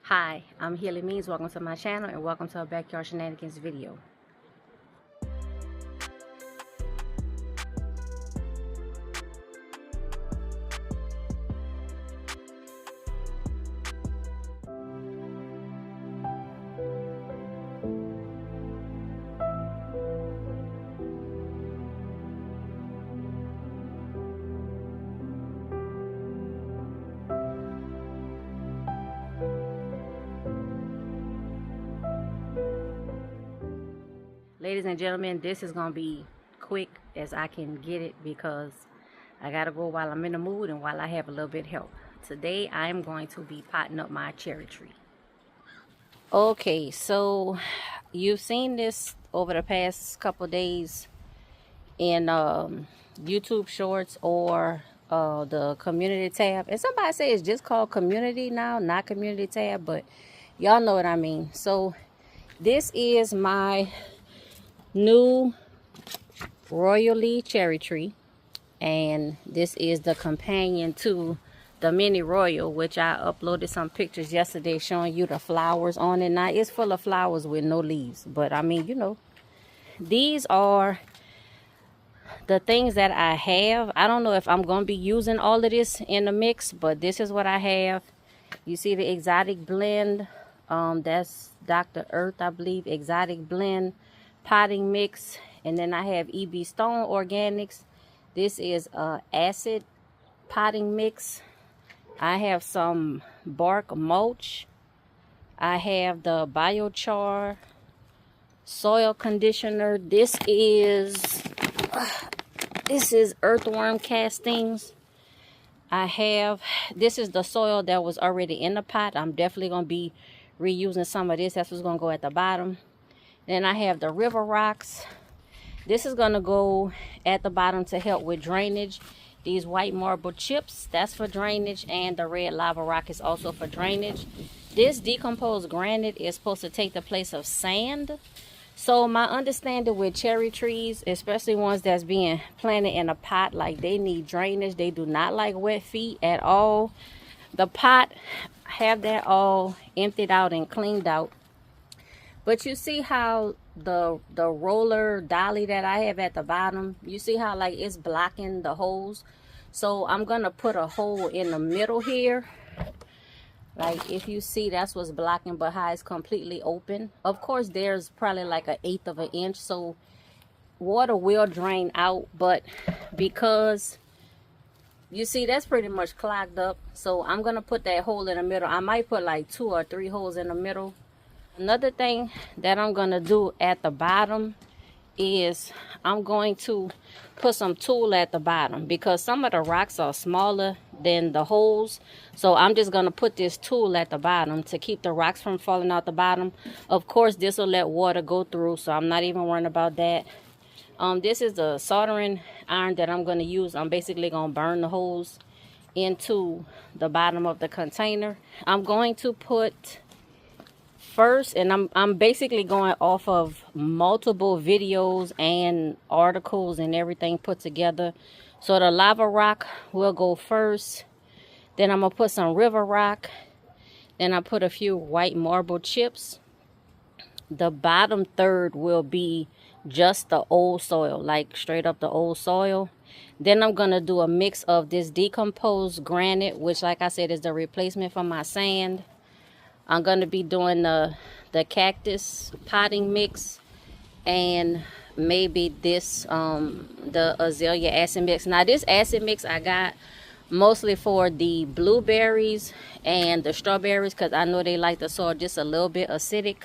Hi, I'm Healy Means. Welcome to my channel and welcome to a Backyard Shenanigans video. Ladies and gentlemen, this is going to be quick as I can get it because I got to go while I'm in the mood and while I have a little bit of help. Today, I am going to be potting up my cherry tree. Okay, so you've seen this over the past couple days in YouTube Shorts or the community tab. And somebody say it's just called community now, not community tab, but y'all know what I mean. So this is my new royally cherry tree, and this is the companion to the mini royal, which I uploaded some pictures yesterday showing you the flowers on it. Now it's full of flowers with no leaves, but I mean, you know, these are the things that I have. I don't know if I'm going to be using all of this in the mix, but this is what I have. You see the exotic blend, that's Dr. Earth, I believe, exotic blend potting mix. And then I have EB Stone Organics. This is acid potting mix. I have some bark mulch. I have the biochar soil conditioner. This is earthworm castings. This is the soil that was already in the pot. I'm definitely going to be reusing some of this. That's what's going to go at the bottom. Then I have the river rocks. This is going to go at the bottom to help with drainage. These white marble chips, that's for drainage, and the red lava rock is also for drainage. This decomposed granite is supposed to take the place of sand. So my understanding with cherry trees, especially ones that's being planted in a pot, like they need drainage. They do not like wet feet at all. The pot, have that all emptied out and cleaned out. But you see how the roller dolly that I have at the bottom, you see how like it's blocking the holes? So I'm going to put a hole in the middle here. Like if you see, that's what's blocking, but how it's completely open. Of course, there's probably like 1/8 of an inch. So water will drain out, but because you see that's pretty much clogged up. So I'm going to put that hole in the middle. I might put like 2 or 3 holes in the middle. Another thing that I'm going to do at the bottom is I'm going to put some tulle at the bottom because some of the rocks are smaller than the holes. So I'm just going to put this tulle at the bottom to keep the rocks from falling out the bottom. Of course, this will let water go through, so I'm not even worrying about that. This is the soldering iron that I'm going to use. I'm basically going to burn the holes into the bottom of the container. I'm going to put first, and I'm basically going off of multiple videos and articles and everything put together. So the lava rock will go first. Then I'm going to put some river rock. Then I put a few white marble chips. The bottom third will be just the old soil, like straight up the old soil. Then I'm going to do a mix of this decomposed granite, which like I said is the replacement for my sand. I'm going to be doing the cactus potting mix and maybe this, the azalea acid mix. Now this acid mix I got mostly for the blueberries and the strawberries because I know they like the soil just a little bit acidic.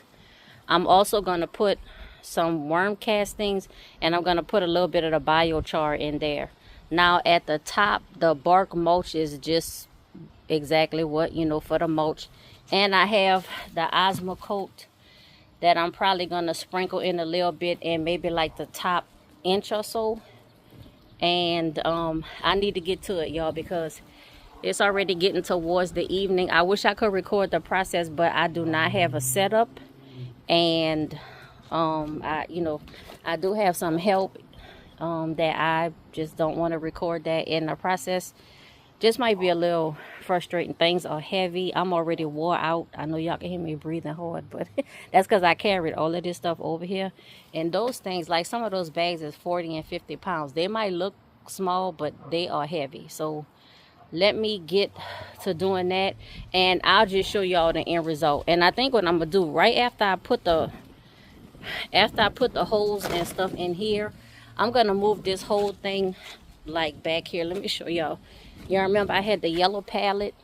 I'm also going to put some worm castings and I'm going to put a little bit of the biochar in there. Now at the top, the bark mulch is just exactly what, you know, for the mulch. And I have the Osmocote that I'm probably going to sprinkle in a little bit and maybe like the top inch or so. And I need to get to it, y'all, because it's already getting towards the evening. I wish I could record the process, but I do not have a setup. And, I do have some help that I just don't want to record that in the process. Just might be a little frustrating. Things are heavy. I'm already wore out. I know y'all can hear me breathing hard, but that's because I carried all of this stuff over here. And those things, like some of those bags is 40 and 50 pounds. They might look small, but they are heavy. So let me get to doing that, and I'll just show y'all the end result. And I think what I'm gonna do right after I put the holes and stuff in here, I'm gonna move this whole thing like back here. Let me show y'all. Y'all remember I had the yellow pallet,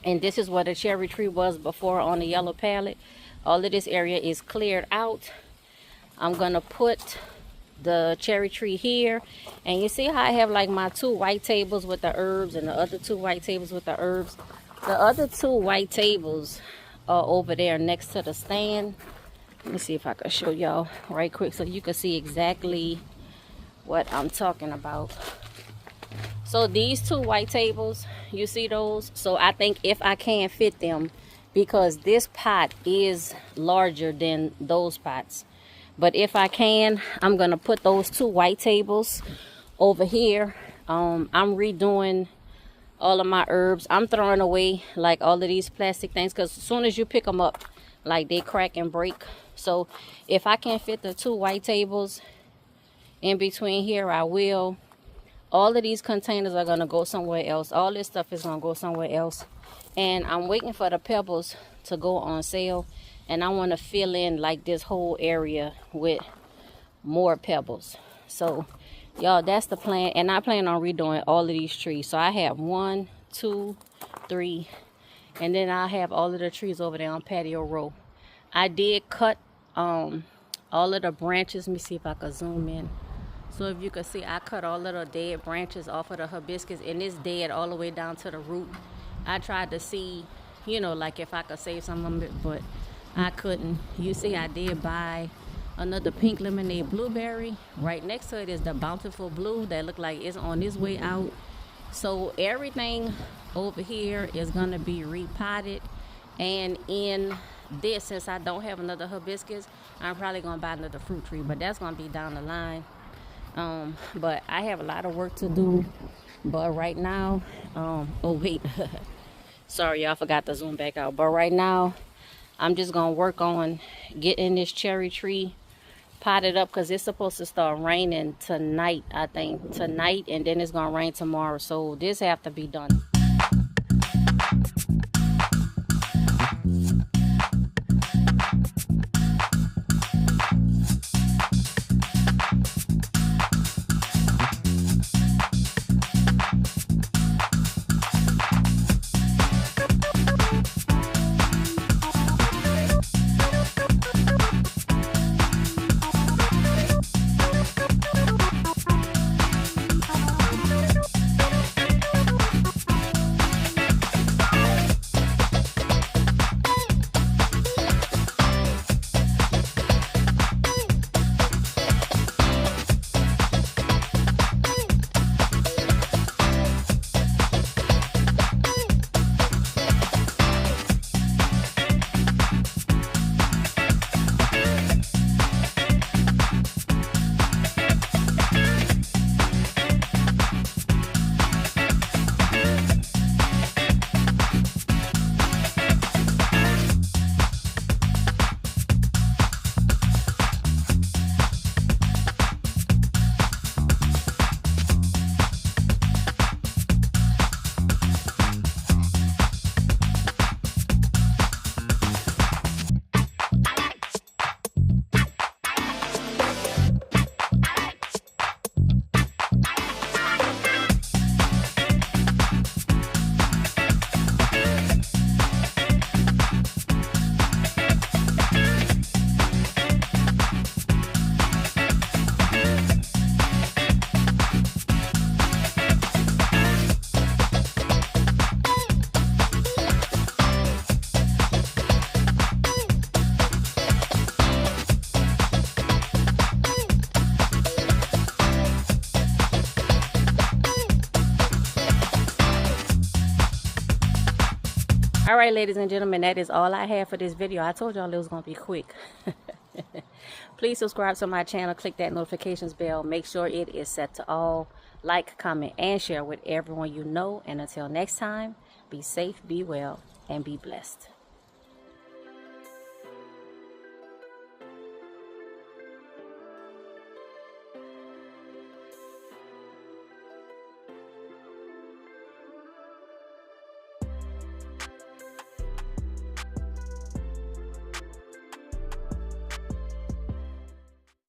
and this is where the cherry tree was before on the yellow pallet. All of this area is cleared out. I'm gonna put the cherry tree here, and you see how I have like my 2 white tables with the herbs and the other 2 white tables with the herbs. The other 2 white tables are over there next to the stand. Let me see if I can show y'all right quick so you can see exactly what I'm talking about. So these 2 white tables, you see those? So I think if I can fit them, because this pot is larger than those pots, but if I can, I'm going to put those 2 white tables over here. I'm redoing all of my herbs. I'm throwing away like all of these plastic things, because as soon as you pick them up, like they crack and break. So if I can fit the 2 white tables in between here, I will. All of these containers are going to go somewhere else. All this stuff is going to go somewhere else. And I'm waiting for the pebbles to go on sale. And I want to fill in like this whole area with more pebbles. So y'all, that's the plan. And I plan on redoing all of these trees. So I have 1, 2, 3, and then I have all of the trees over there on patio row. I did cut all of the branches. Let me see if I can zoom in. So if you can see, I cut all of the dead branches off of the hibiscus, and it's dead all the way down to the root. I tried to see, you know, like if I could save some of it, but I couldn't. You see, I did buy another pink lemonade blueberry. Right next to it is the bountiful blue that look like it's on its way out. So everything over here is going to be repotted. And in this, since I don't have another hibiscus, I'm probably going to buy another fruit tree, but that's going to be down the line. But I have a lot of work to do. But right now, oh wait, sorry, y'all, forgot to zoom back out. But right now, I'm just going to work on getting this cherry tree potted up, because it's supposed to start raining tonight, I think. Tonight, and then it's going to rain tomorrow. So this have to be done. All right, ladies and gentlemen, that is all I have for this video. I told y'all it was going to be quick. Please subscribe to my channel. Click that notifications bell. Make sure it is set to all. Like, comment, and share with everyone you know. And until next time, Be safe, be well, and be blessed.